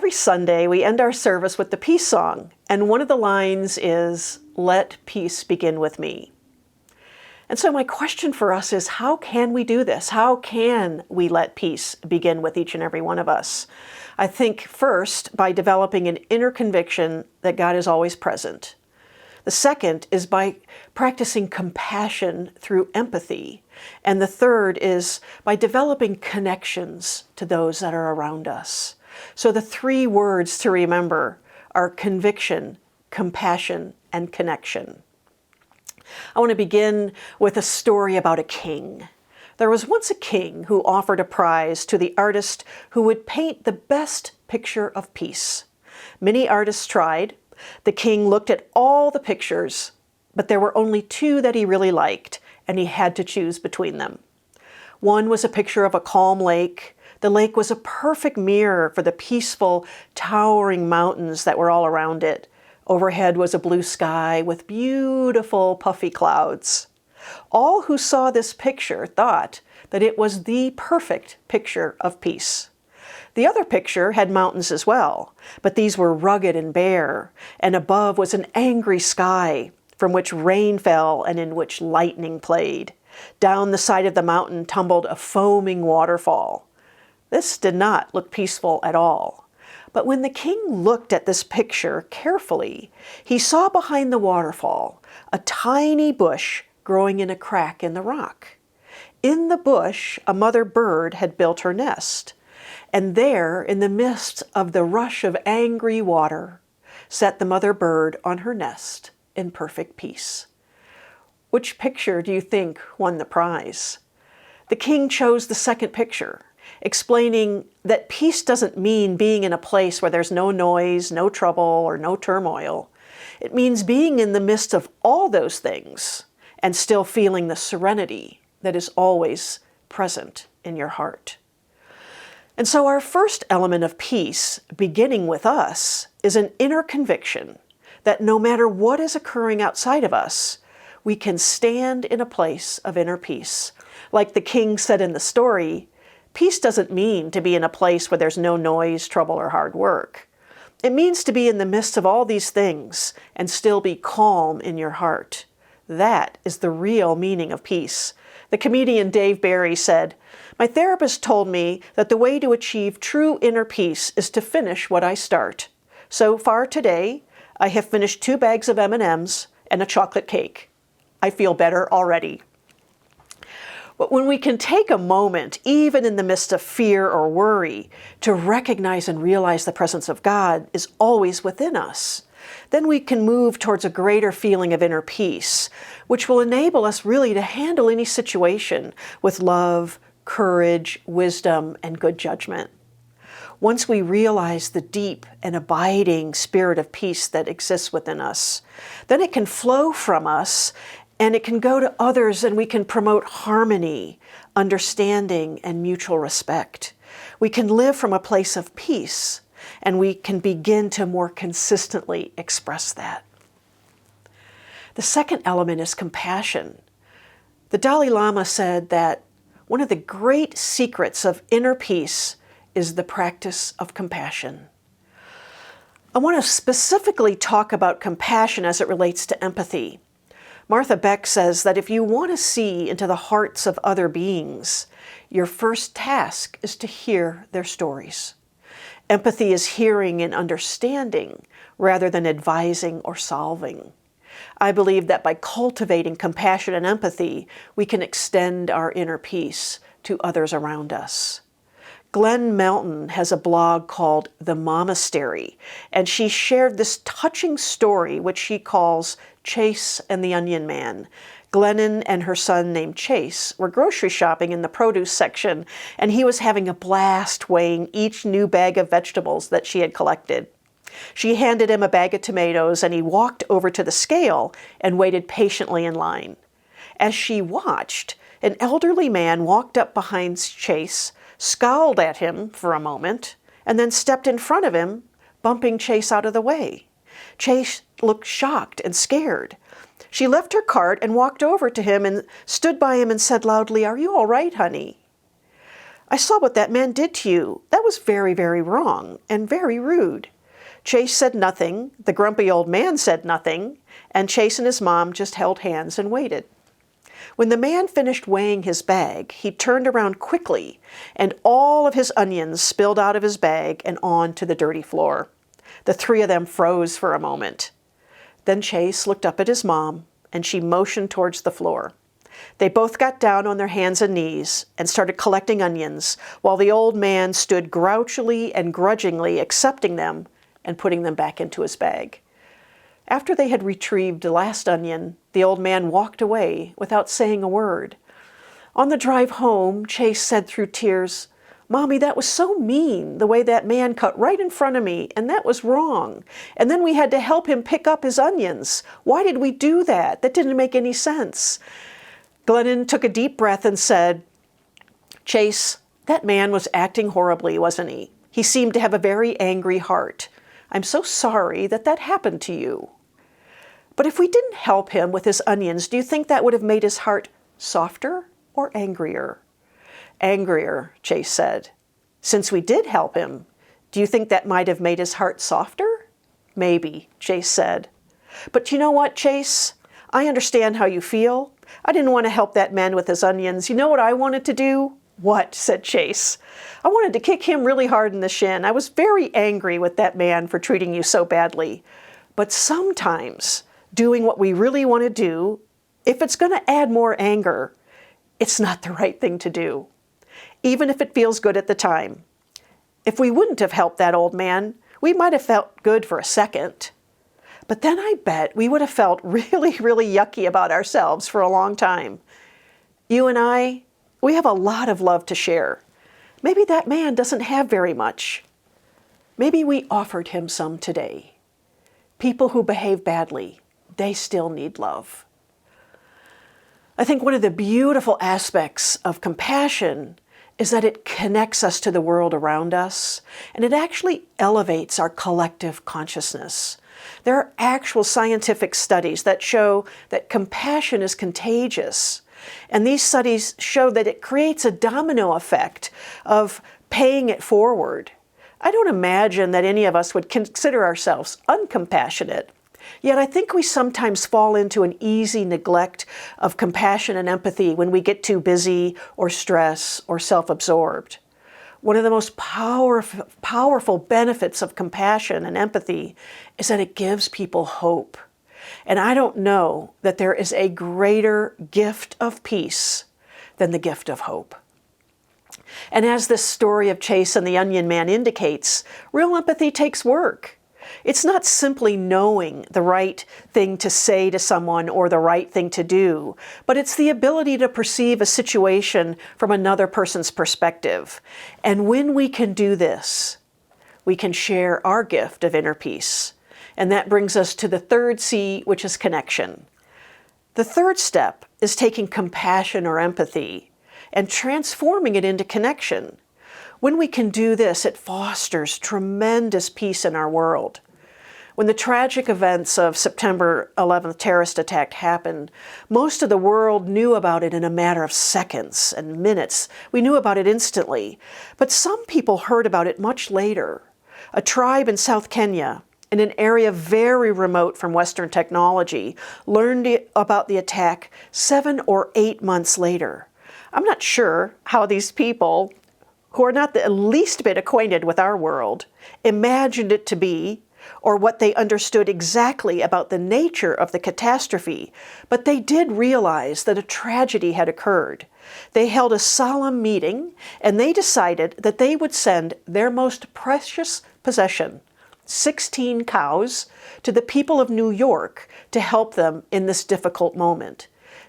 Every Sunday, we end our service with the peace song, and one of the lines is, "Let peace begin with me." And so my question for us is, how can we do this? How can we let peace begin with each and every one of us? I think first, by developing an inner conviction that God is always present. The second is by practicing compassion through empathy. And the third is by developing connections to those that are around us. So the three words to remember are conviction, compassion, and connection. I want to begin with a story about a king. There was once a king who offered a prize to the artist who would paint the best picture of peace. Many artists tried. The king looked at all the pictures, but there were only two that he really liked, and he had to choose between them. One was a picture of a calm lake. The lake was a perfect mirror for the peaceful, towering mountains that were all around it. Overhead was a blue sky with beautiful, puffy clouds. All who saw this picture thought that it was the perfect picture of peace. The other picture had mountains as well, but these were rugged and bare, and above was an angry sky from which rain fell and in which lightning played. Down the side of the mountain tumbled a foaming waterfall. This did not look peaceful at all. But when the king looked at this picture carefully, he saw behind the waterfall a tiny bush growing in a crack in the rock. In the bush, a mother bird had built her nest. And there, in the midst of the rush of angry water, sat the mother bird on her nest in perfect peace. Which picture do you think won the prize? The king chose the second picture, explaining that peace doesn't mean being in a place where there's no noise, no trouble, or no turmoil. It means being in the midst of all those things and still feeling the serenity that is always present in your heart. And so our first element of peace, beginning with us, is an inner conviction that no matter what is occurring outside of us, we can stand in a place of inner peace. Like the king said in the story, peace doesn't mean to be in a place where there's no noise, trouble, or hard work. It means to be in the midst of all these things and still be calm in your heart. That is the real meaning of peace. The comedian Dave Barry said, "My therapist told me that the way to achieve true inner peace is to finish what I start. So far today, I have finished 2 bags of M&Ms and a chocolate cake. I feel better already." But when we can take a moment, even in the midst of fear or worry, to recognize and realize the presence of God is always within us, then we can move towards a greater feeling of inner peace, which will enable us really to handle any situation with love, courage, wisdom, and good judgment. Once we realize the deep and abiding spirit of peace that exists within us, then it can flow from us and it can go to others, and we can promote harmony, understanding, and mutual respect. We can live from a place of peace, and we can begin to more consistently express that. The second element is compassion. The Dalai Lama said that one of the great secrets of inner peace is the practice of compassion. I want to specifically talk about compassion as it relates to empathy. Martha Beck says that if you want to see into the hearts of other beings, your first task is to hear their stories. Empathy is hearing and understanding rather than advising or solving. I believe that by cultivating compassion and empathy, we can extend our inner peace to others around us. Glenn Melton has a blog called The Momastery, and she shared this touching story, which she calls Chase and the Onion Man. Glennon and her son named Chase were grocery shopping in the produce section, and he was having a blast weighing each new bag of vegetables that she had collected. She handed him a bag of tomatoes, and he walked over to the scale and waited patiently in line. As she watched, an elderly man walked up behind Chase, scowled at him for a moment, and then stepped in front of him, bumping Chase out of the way. Chase looked shocked and scared. She left her cart and walked over to him and stood by him and said loudly, "Are you all right, honey?" I saw what that man did to you. That was very, very wrong and very rude." Chase said nothing, the grumpy old man said nothing, and Chase and his mom just held hands and waited. When the man finished weighing his bag, he turned around quickly, and all of his onions spilled out of his bag and onto the dirty floor. The three of them froze for a moment. Then Chase looked up at his mom, and she motioned towards the floor. They both got down on their hands and knees and started collecting onions, while the old man stood grouchily and grudgingly accepting them and putting them back into his bag. After they had retrieved the last onion, the old man walked away without saying a word. On the drive home, Chase said through tears, "Mommy, that was so mean, the way that man cut right in front of me, and that was wrong. And then we had to help him pick up his onions. Why did we do that? That didn't make any sense." Glennon took a deep breath and said, "Chase, that man was acting horribly, wasn't he? He seemed to have a very angry heart. I'm so sorry that that happened to you. But if we didn't help him with his onions, do you think that would have made his heart softer or angrier?" "Angrier," Chase said. "Since we did help him, do you think that might have made his heart softer?" "Maybe," Chase said. "But you know what, Chase? I understand how you feel. I didn't want to help that man with his onions. You know what I wanted to do?" "What?" said Chase. "I wanted to kick him really hard in the shin. I was very angry with that man for treating you so badly. But sometimes doing what we really want to do, if it's going to add more anger, it's not the right thing to do, even if it feels good at the time. If we wouldn't have helped that old man, we might have felt good for a second. But then I bet we would have felt really, really yucky about ourselves for a long time. You and I, we have a lot of love to share. Maybe that man doesn't have very much. Maybe we offered him some today. People who behave badly, they still need love." I think one of the beautiful aspects of compassion is that it connects us to the world around us, and it actually elevates our collective consciousness. There are actual scientific studies that show that compassion is contagious. And these studies show that it creates a domino effect of paying it forward. I don't imagine that any of us would consider ourselves uncompassionate. Yet I think we sometimes fall into an easy neglect of compassion and empathy when we get too busy or stressed or self-absorbed. One of the most powerful benefits of compassion and empathy is that it gives people hope. And I don't know that there is a greater gift of peace than the gift of hope. And as this story of Chase and the Onion Man indicates, real empathy takes work. It's not simply knowing the right thing to say to someone or the right thing to do, but it's the ability to perceive a situation from another person's perspective. And when we can do this, we can share our gift of inner peace. And that brings us to the third C, which is connection. The third step is taking compassion or empathy and transforming it into connection. When we can do this, it fosters tremendous peace in our world. When the tragic events of September 11th terrorist attack happened, most of the world knew about it in a matter of seconds and minutes. We knew about it instantly. But some people heard about it much later. A tribe in South Kenya, in an area very remote from Western technology, learned about the attack 7 or 8 months later. I'm not sure how these people, who are not the least bit acquainted with our world, imagined it to be, or what they understood exactly about the nature of the catastrophe, but they did realize that a tragedy had occurred. They held a solemn meeting, and they decided that they would send their most precious possession, 16 cows, to the people of New York to help them in this difficult moment.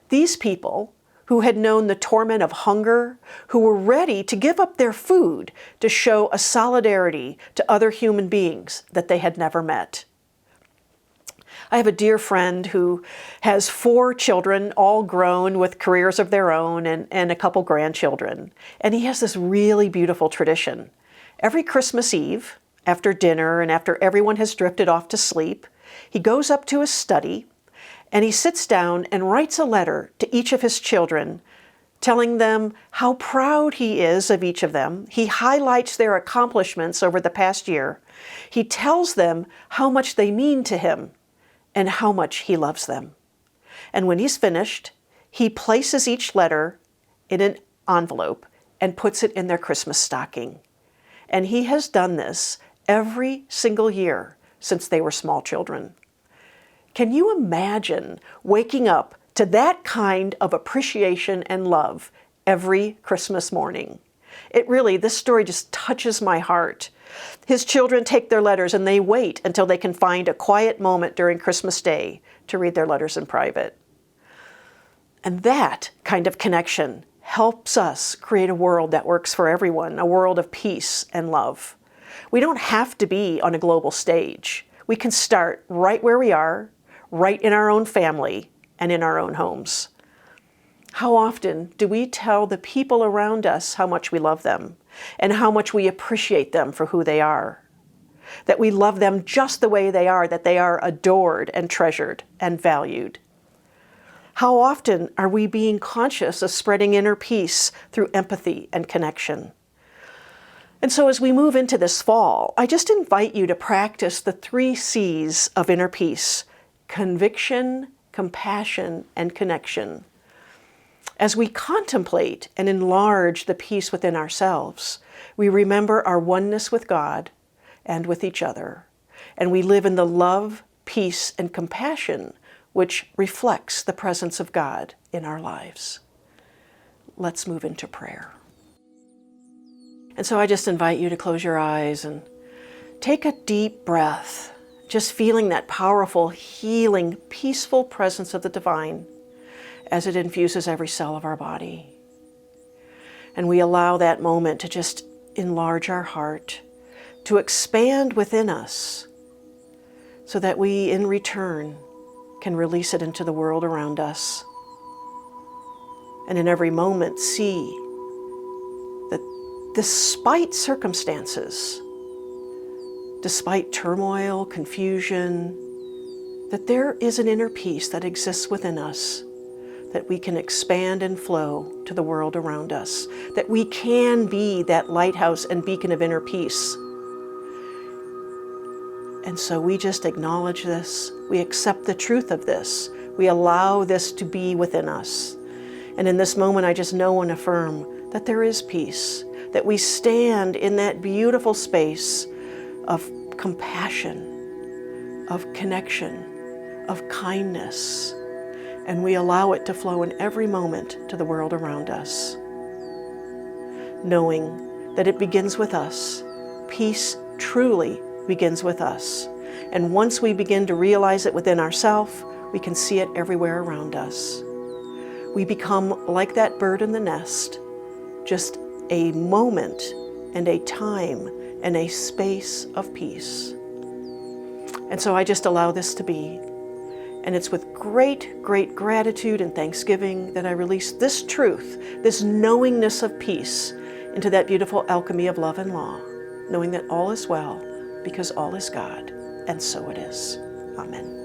These people, who had known the torment of hunger, who were ready to give up their food to show a solidarity to other human beings that they had never met. I have a dear friend who has 4 children, all grown with careers of their own, and a couple grandchildren. And he has this really beautiful tradition. Every Christmas Eve, after dinner and after everyone has drifted off to sleep, he goes up to his study and he sits down and writes a letter to each of his children telling them how proud he is of each of them. He highlights their accomplishments over the past year. He tells them how much they mean to him and how much he loves them. And when he's finished, he places each letter in an envelope and puts it in their Christmas stocking. And he has done this every single year since they were small children. Can you imagine waking up to that kind of appreciation and love every Christmas morning? This story just touches my heart. His children take their letters and they wait until they can find a quiet moment during Christmas Day to read their letters in private. And that kind of connection helps us create a world that works for everyone, a world of peace and love. We don't have to be on a global stage. We can start right where we are, right in our own family and in our own homes. How often do we tell the people around us how much we love them and how much we appreciate them for who they are? That we love them just the way they are, that they are adored and treasured and valued. How often are we being conscious of spreading inner peace through empathy and connection? And so as we move into this fall, I just invite you to practice the 3 C's of inner peace: conviction, compassion, and connection. As we contemplate and enlarge the peace within ourselves, we remember our oneness with God and with each other, and we live in the love, peace, and compassion which reflects the presence of God in our lives. Let's move into prayer. And so I just invite you to close your eyes and take a deep breath, just feeling that powerful, healing, peaceful presence of the divine as it infuses every cell of our body. And we allow that moment to just enlarge our heart, to expand within us, so that we, in return, can release it into the world around us. And in every moment, see that despite circumstances, despite turmoil, confusion, that there is an inner peace that exists within us, that we can expand and flow to the world around us, that we can be that lighthouse and beacon of inner peace. And so we just acknowledge this, we accept the truth of this, we allow this to be within us. And in this moment, I just know and affirm that there is peace, that we stand in that beautiful space of compassion, of connection, of kindness, and we allow it to flow in every moment to the world around us. Knowing that it begins with us, peace truly begins with us. And once we begin to realize it within ourselves, we can see it everywhere around us. We become like that bird in the nest, just a moment and a time and a space of peace. And so I just allow this to be. And it's with great, great gratitude and thanksgiving that I release this truth, this knowingness of peace, into that beautiful alchemy of love and law, knowing that all is well, because all is God, and so it is. Amen.